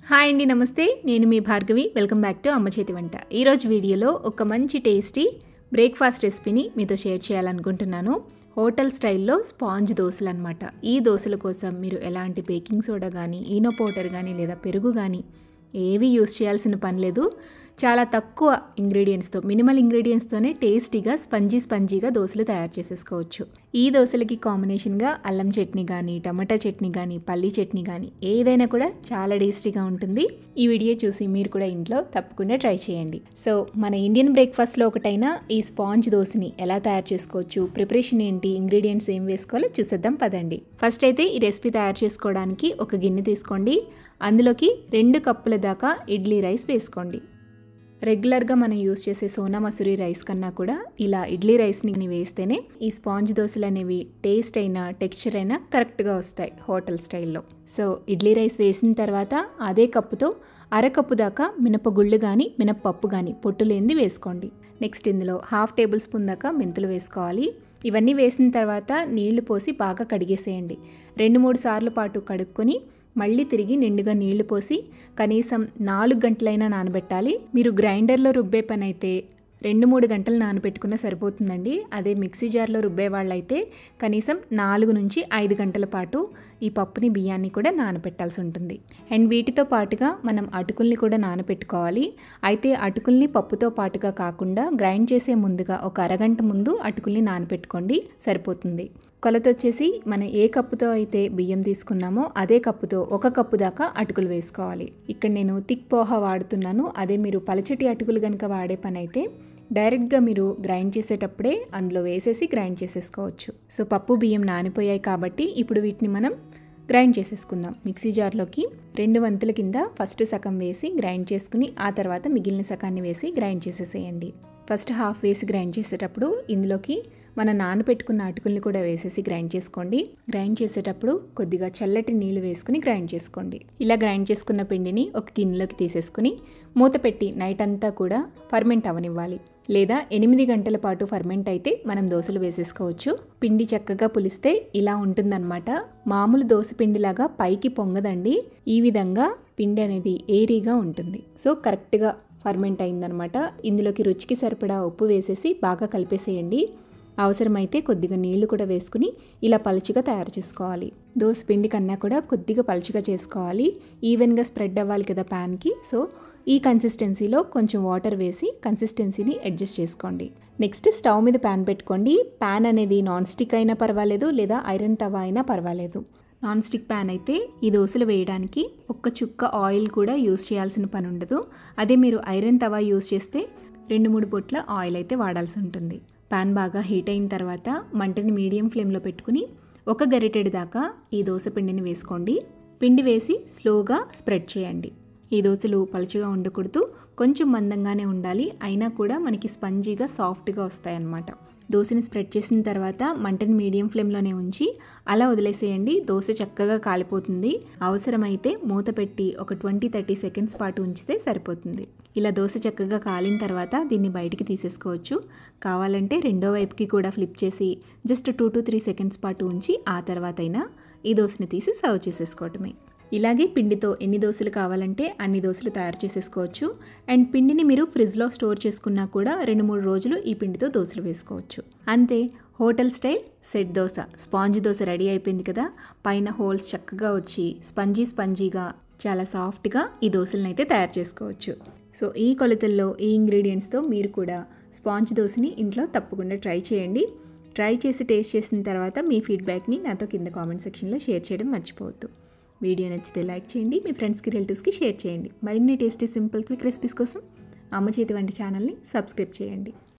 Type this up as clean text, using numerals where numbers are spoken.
Hi అండి, నమస్తే. నేను మీ భార్గవి. వెల్కమ్ బ్యాక్ టు అమ్మ చేతి వంట. ఈరోజు వీడియోలో ఒక మంచి టేస్టీ బ్రేక్ఫాస్ట్ రెసిపీని మీతో షేర్ చేయాలనుకుంటున్నాను. హోటల్ స్టైల్లో స్పాంజ్ దోశలు అనమాట. ఈ దోశల కోసం మీరు ఎలాంటి బేకింగ్ సోడా కానీ, ఈనో పౌడర్ కానీ లేదా పెరుగు కానీ ఏవి యూస్ చేయాల్సిన పని లేదు. చాలా తక్కువ ఇంగ్రీడియంట్స్తో, మినిమల్ ఇంగ్రీడియంట్స్తోనే టేస్టీగా స్పంజీగా దోశలు తయారు చేసేసుకోవచ్చు. ఈ దోశలకి కాంబినేషన్గా అల్లం చట్నీ కానీ, టమాటా చట్నీ కానీ, పల్లీ చట్నీ కానీ ఏదైనా కూడా చాలా టేస్టీగా ఉంటుంది. ఈ వీడియో చూసి మీరు కూడా ఇంట్లో తప్పకుండా ట్రై చేయండి. సో మన ఇండియన్ బ్రేక్ఫాస్ట్లో ఒకటైన ఈ స్పాంజ్ దోశని ఎలా తయారు చేసుకోవచ్చు, ప్రిపరేషన్ ఏంటి, ఇంగ్రీడియంట్స్ ఏం వేసుకోవాలో చూసేద్దాం పదండి. ఫస్ట్ అయితే ఈ రెసిపీ తయారు చేసుకోవడానికి ఒక గిన్నె తీసుకోండి. అందులోకి 2 కప్పుల దాకా ఇడ్లీ రైస్ వేసుకోండి. రెగ్యులర్గా మనం యూస్ చేసే సోనా మసూరి రైస్ కన్నా కూడా ఇలా ఇడ్లీ రైస్ని వేస్తేనే ఈ స్పాంజ్ దోశలు అనేవి టేస్ట్ అయినా టెక్స్చర్ అయినా కరెక్ట్గా వస్తాయి హోటల్ స్టైల్లో. సో ఇడ్లీ రైస్ వేసిన తర్వాత అదే కప్పుతో అరకప్పు దాకా మినపగుళ్ళు కానీ, మినప్పప్పు కానీ పొట్టు లేనిది వేసుకోండి. నెక్స్ట్ ఇందులో 1/2 టేబుల్ స్పూన్ దాకా మెంతులు వేసుకోవాలి. ఇవన్నీ వేసిన తర్వాత నీళ్లు పోసి బాగా కడిగేసేయండి. 2-3 సార్లు పాటు కడుక్కొని మళ్ళీ తిరిగి నిండుగా నీళ్లు పోసి కనీసం 4 గంటలైనా నానబెట్టాలి. మీరు గ్రైండర్లో రుబ్బే పని అయితే 2-3 గంటలు నానబెట్టుకున్నా సరిపోతుందండి. అదే మిక్సీ జార్లో రుబ్బే వాళ్ళైతే కనీసం 4 నుంచి 5 గంటల పాటు ఈ పప్పుని, బియ్యాన్ని కూడా నానబెట్టాల్సి ఉంటుంది. అండ్ వీటితో పాటుగా మనం అటుకుల్ని కూడా నానబెట్టుకోవాలి. అయితే అటుకుల్ని పప్పుతో పాటుగా కాకుండా గ్రైండ్ చేసే ముందుగా ఒక అరగంట ముందు అటుకుల్ని నానబెట్టుకోండి, సరిపోతుంది. కొలత వచ్చేసి మనం ఏ కప్పుతో అయితే బియ్యం తీసుకున్నామో అదే కప్పుతో 1 కప్పు దాకా అటుకులు వేసుకోవాలి. ఇక్కడ నేను థిక్ పోహా వాడుతున్నాను. అదే మీరు పలచటి అటుకులు కనుక వాడే పని అయితే డైరెక్ట్గా మీరు గ్రైండ్ చేసేటప్పుడే అందులో వేసేసి గ్రైండ్ చేసేసుకోవచ్చు. సో పప్పు బియ్యం నానిపోయాయి కాబట్టి ఇప్పుడు వీటిని మనం గ్రైండ్ చేసేసుకుందాం. మిక్సీ జార్లోకి 2 వంతుల కింద ఫస్ట్ సగం వేసి గ్రైండ్ చేసుకుని ఆ తర్వాత మిగిలిన సగాన్ని వేసి గ్రైండ్ చేసేసేయండి. ఫస్ట్ హాఫ్ వేసి గ్రైండ్ చేసేటప్పుడు ఇందులోకి మన నానబెట్టుకున్న అటుకుల్ని కూడా వేసేసి గ్రైండ్ చేసుకోండి. గ్రైండ్ చేసేటప్పుడు కొద్దిగా చల్లటి నీళ్లు వేసుకుని గ్రైండ్ చేసుకోండి. ఇలా గ్రైండ్ చేసుకున్న పిండిని ఒక గిన్నెలోకి తీసేసుకుని మూత పెట్టి నైట్ అంతా కూడా ఫర్మెంట్ అవనివ్వాలి. లేదా 8 గంటల పాటు ఫర్మెంట్ అయితే మనం దోశలు వేసేసుకోవచ్చు. పిండి చక్కగా పులిస్తే ఇలా ఉంటుందన్నమాట. మామూలు దోశ పిండిలాగా పైకి పొంగదండి. ఈ విధంగా పిండి అనేది ఏరీగా ఉంటుంది. సో కరెక్ట్గా ఫర్మెంట్ అయిందనమాట. ఇందులోకి రుచికి సరిపడా ఉప్పు వేసేసి బాగా కలిపేసేయండి. అవసరమైతే కొద్దిగా నీళ్లు కూడా వేసుకుని ఇలా పలుచగా తయారు చేసుకోవాలి. దోశ పిండి కన్నా కూడా కొద్దిగా పలుచగా చేసుకోవాలి. ఈవెన్గా స్ప్రెడ్ అవ్వాలి కదా ప్యాన్కి. సో ఈ కన్సిస్టెన్సీలో కొంచెం వాటర్ వేసి కన్సిస్టెన్సీని అడ్జస్ట్ చేసుకోండి. నెక్స్ట్ స్టవ్ మీద ప్యాన్ పెట్టుకోండి. ప్యాన్ అనేది నాన్ స్టిక్ అయినా పర్వాలేదు, లేదా ఐరన్ తవా అయినా పర్వాలేదు. నాన్ స్టిక్ ప్యాన్ అయితే ఈ దోశలు వేయడానికి ఒక్క చుక్క ఆయిల్ కూడా యూస్ చేయాల్సిన పని ఉండదు. అదే మీరు ఐరన్ తవా యూస్ చేస్తే 2-3 బొట్ల ఆయిల్ అయితే వాడాల్సి ఉంటుంది. ప్యాన్ బాగా హీట్ అయిన తర్వాత మంటని మీడియం ఫ్లేమ్లో పెట్టుకుని 1 గరిటెడు దాకా ఈ దోశ పిండిని వేసుకోండి. పిండి వేసి స్లోగా స్ప్రెడ్ చేయండి. ఈ దోశలు పలుచగా ఉండకూడదు, కొంచెం మందంగానే ఉండాలి. అయినా కూడా మనకి స్పంజీగా సాఫ్ట్గా వస్తాయన్నమాట. దోశని స్ప్రెడ్ చేసిన తర్వాత మంటని మీడియం ఫ్లేమ్లోనే ఉంచి అలా వదిలేసేయండి. దోశ చక్కగా కాలిపోతుంది. అవసరమైతే మూత పెట్టి ఒక 20-30 సెకండ్స్ పాటు ఉంచితే సరిపోతుంది. ఇలా దోశ చక్కగా కాలిన తర్వాత దీన్ని బయటికి తీసేసుకోవచ్చు. కావాలంటే రెండో వైపుకి కూడా ఫ్లిప్ చేసి జస్ట్ 2-3 సెకండ్స్ పాటు ఉంచి ఆ తర్వాత అయినా ఈ దోశని తీసి సర్వ్ చేసేసుకోవటమే. ఇలాగే పిండితో ఎన్ని దోశలు కావాలంటే అన్ని దోశలు తయారు చేసేసుకోవచ్చు. అండ్ పిండిని మీరు ఫ్రిడ్జ్లో స్టోర్ చేసుకున్నా కూడా 2-3 రోజులు ఈ పిండితో దోశలు వేసుకోవచ్చు. అంతే, hotel style set dosa, sponge dosa ready అయిపోయింది కదా. పైన హోల్స్ చక్కగా వచ్చి స్పంజీగా చాలా సాఫ్ట్గా ఈ దోశలను అయితే తయారు చేసుకోవచ్చు. సో ఈ కొలతల్లో, ఈ ఇంగ్రీడియంట్స్తో మీరు కూడా స్పాంజ్ దోశని ఇంట్లో తప్పకుండా ట్రై చేయండి. ట్రై చేసి టేస్ట్ చేసిన తర్వాత మీ ఫీడ్బ్యాక్ని నాతో కింద కామెంట్ సెక్షన్లో షేర్ చేయడం మర్చిపోవద్దు. వీడియో నచ్చితే లైక్ చేయండి, మీ ఫ్రెండ్స్కి, రిలేటివ్స్కి షేర్ చేయండి. మరిన్ని టేస్టీ, సింపుల్, క్విక్ రెసిపీస్ కోసం అమ్మ చేతి వంట ఛానల్ని సబ్స్క్రైబ్ చేయండి.